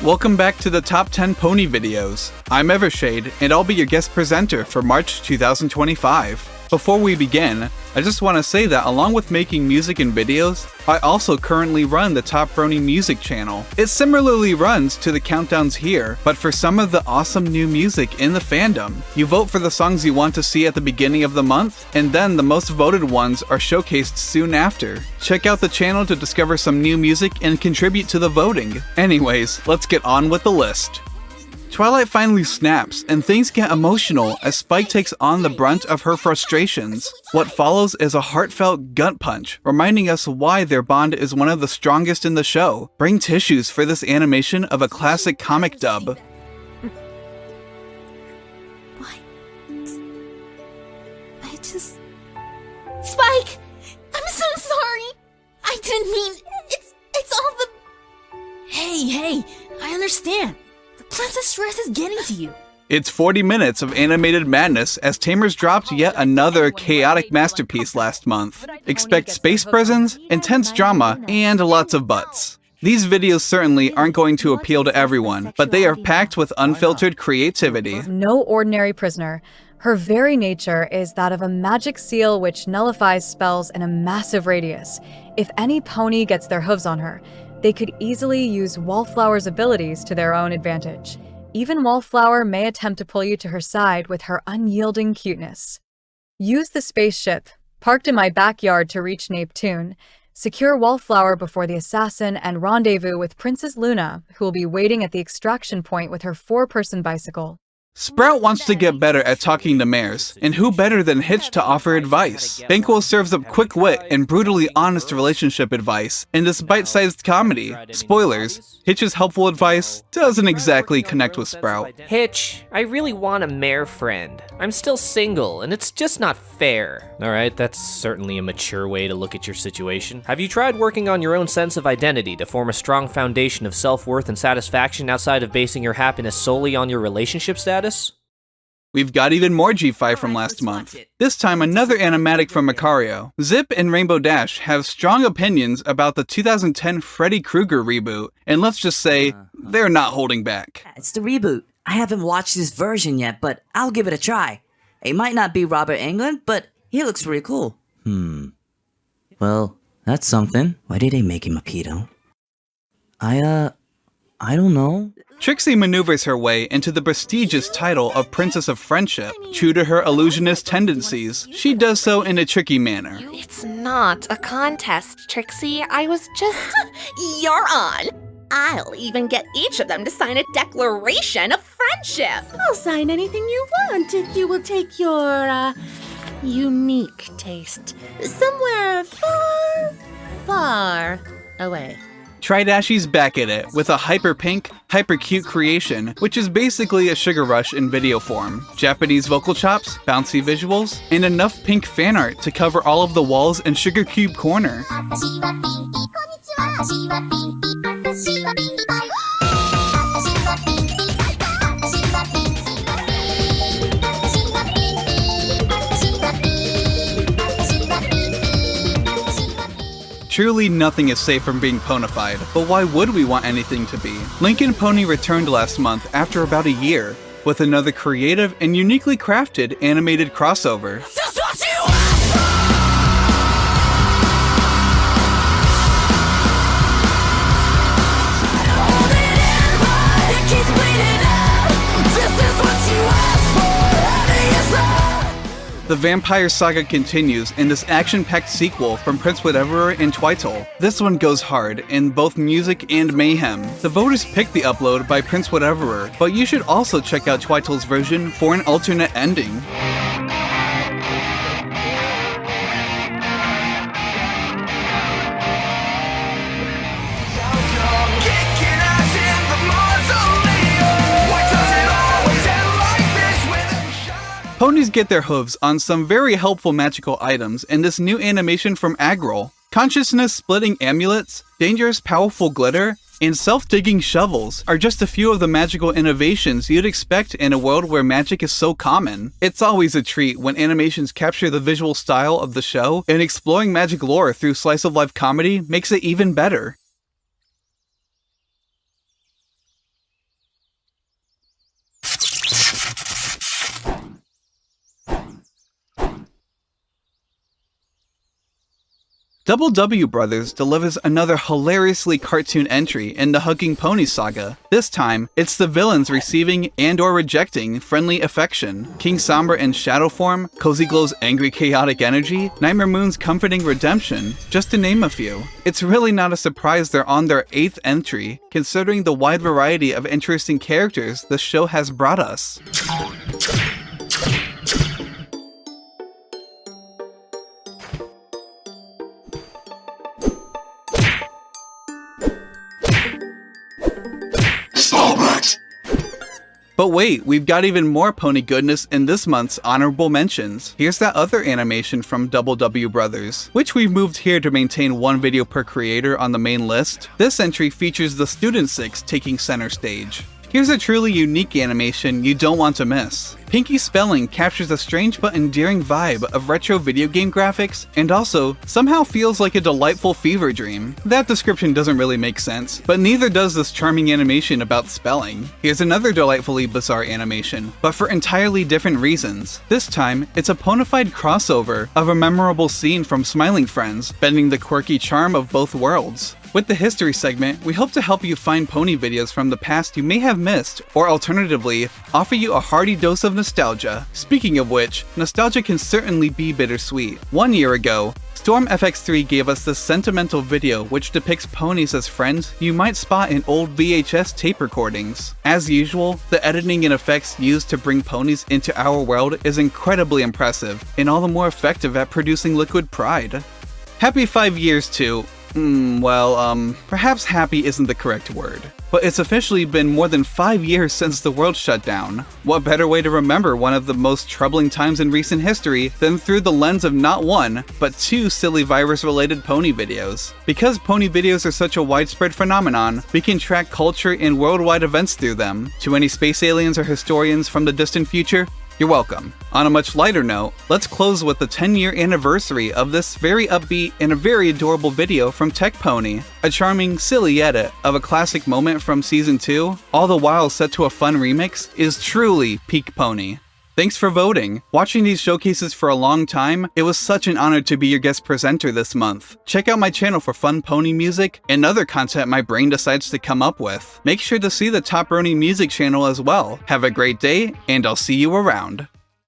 Welcome back to the Top 10 Pony videos. I'm Evershade, and I'll be your guest presenter for March 2025. Before we begin, I just want to say that along with making music and videos, I also currently run the Top Brony music channel. It similarly runs to the countdowns here, but for some of the awesome new music in the fandom. You vote for the songs you want to see at the beginning of the month, and then the most voted ones are showcased soon after. Check out the channel to discover some new music and contribute to the voting. Anyways, let's get on with the list. Twilight finally snaps, and things get emotional as Spike takes on the brunt of her frustrations. What follows is a heartfelt gut punch, reminding us why their bond is one of the strongest in the show. Bring tissues for this animation of a classic comic dub. Why? Spike! I'm so sorry! I didn't mean... It's all the... Hey, I understand. Princess stress is getting to you. It's 40 minutes of animated madness as Tamers dropped yet another chaotic masterpiece last month. Expect space prisons, intense drama, and lots of butts. These videos certainly aren't going to appeal to everyone, but they are packed with unfiltered creativity. No ordinary prisoner. Her very nature is that of a magic seal which nullifies spells in a massive radius. If any pony gets their hooves on her, they could easily use Wallflower's abilities to their own advantage. Even Wallflower may attempt to pull you to her side with her unyielding cuteness. Use the spaceship, parked in my backyard to reach Neptune. Secure Wallflower before the assassin and rendezvous with Princess Luna, who will be waiting at the extraction point with her 4-person bicycle. Sprout wants to get better at talking to mares, and who better than Hitch to offer advice? Banquo serves up quick wit and brutally honest relationship advice in this bite-sized comedy. Spoilers, Hitch's helpful advice doesn't exactly connect with Sprout. Hitch, I really want a mare friend. I'm still single, and it's just not fair. Alright, that's certainly a mature way to look at your situation. Have you tried working on your own sense of identity to form a strong foundation of self-worth and satisfaction outside of basing your happiness solely on your relationship status? We've got even more G5 from last month. This time another animatic from Makaryo. Zip and Rainbow Dash have strong opinions about the 2010 Freddy Krueger reboot, and let's just say, they're not holding back. It's the reboot. I haven't watched this version yet, but I'll give it a try. It might not be Robert Englund, but he looks pretty cool. Well, that's something. Why did they make him a pedo? I don't know. Trixie maneuvers her way into the prestigious title of Princess of Friendship. True to her illusionist tendencies, she does so in a tricky manner. It's not a contest, Trixie. I was just... You're on! I'll even get each of them to sign a declaration of friendship! I'll sign anything you want if you will take your, unique taste somewhere far away. Tridashie's back at it with a hyper pink, hyper cute creation, which is basically a Sugar Rush in video form. Japanese vocal chops, bouncy visuals, and enough pink fan art to cover all of the walls in Sugar Cube Corner. Truly nothing is safe from being ponified, but why would we want anything to be? Linkin Pony returned last month after about a year, with another creative and uniquely crafted animated crossover. The Vampire Saga continues in this action-packed sequel from PrinceWhateverer and Twitle. This one goes hard in both music and mayhem. The voters picked the upload by PrinceWhateverer, but you should also check out Twitle's version for an alternate ending. Ponies get their hooves on some very helpful magical items in this new animation from Agrol. Consciousness-splitting amulets, dangerous powerful glitter, and self-digging shovels are just a few of the magical innovations you'd expect in a world where magic is so common. It's always a treat when animations capture the visual style of the show, and exploring magic lore through slice-of-life comedy makes it even better. Double W Brothers delivers another hilariously cartoon entry in the Hugging Pony saga. This time, it's the villains receiving and or rejecting friendly affection, King Sombra in shadow form, Cozy Glow's angry chaotic energy, Nightmare Moon's comforting redemption, just to name a few. It's really not a surprise they're on their 8th entry, considering the wide variety of interesting characters the show has brought us. But wait, we've got even more pony goodness in this month's honorable mentions. Here's that other animation from Double W Brothers, which we've moved here to maintain one video per creator on the main list. This entry features the Student 6 taking center stage. Here's a truly unique animation you don't want to miss. Pinky's spelling captures a strange but endearing vibe of retro video game graphics, and also somehow feels like a delightful fever dream. That description doesn't really make sense, but neither does this charming animation about spelling. Here's another delightfully bizarre animation, but for entirely different reasons. This time, it's a ponified crossover of a memorable scene from Smiling Friends, bending the quirky charm of both worlds. With the history segment, we hope to help you find pony videos from the past you may have missed, or alternatively, offer you a hearty dose of nostalgia. Speaking of which, nostalgia can certainly be bittersweet. 1 year ago, Storm FX3 gave us this sentimental video which depicts ponies as friends you might spot in old VHS tape recordings. As usual, the editing and effects used to bring ponies into our world is incredibly impressive, and all the more effective at producing liquid pride. Happy 5 years to... perhaps happy isn't the correct word. But it's officially been more than 5 years since the world shut down. What better way to remember one of the most troubling times in recent history than through the lens of not one, but 2 silly virus-related pony videos. Because pony videos are such a widespread phenomenon, we can track culture and worldwide events through them. To any space aliens or historians from the distant future, you're welcome. On a much lighter note, let's close with the 10-year anniversary of this very upbeat and a very adorable video from Tech Pony. A charming, silly edit of a classic moment from Season 2, all the while set to a fun remix, is truly peak pony. Thanks for voting. Watching these showcases for a long time, it was such an honor to be your guest presenter this month. Check out my channel for fun pony music and other content my brain decides to come up with. Make sure to see the Top Brony music channel as well. Have a great day, and I'll see you around.